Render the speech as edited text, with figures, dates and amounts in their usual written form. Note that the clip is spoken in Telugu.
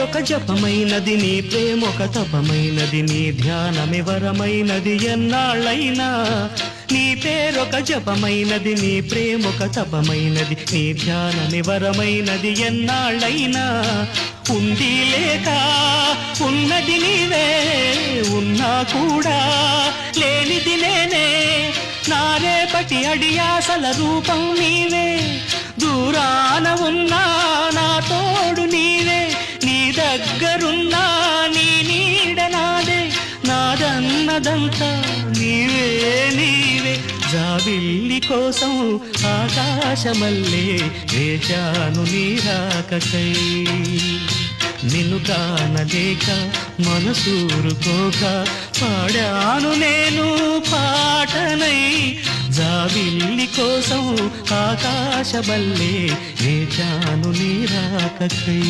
పేరొక జపమైనది, నీ ప్రేమొక తపమైనది, నీ ధ్యానమే వరమైనది ఎన్నాళ్ళైనా. నీ పేరొక జపమైనది, నీ ప్రేమొక తపమైనది, నీ ధ్యానమే వరమైనది ఎన్నాళ్ళైనా. ఉంది లేక ఉన్నది నీవే, ఉన్నా కూడా లేనిది నేనే. నా రేపటి అడియాసల రూపం నీవే, దూరాన ఉన్నా నా తోడు నీవే. నీ దగ్గరున్నా నీ నీడ నాదే, నాదన్నదంతా నీవే నీవే. జాబిల్లి కోసం ఆకాశమల్లే వేచాను నీ రాకకై. నిన్ను కానలేక మనసూరుకోక పాడాను నేను పాటనై. జాబిల్లి కోసం ఆకాశమల్లే వేచాను నీ రాకకై.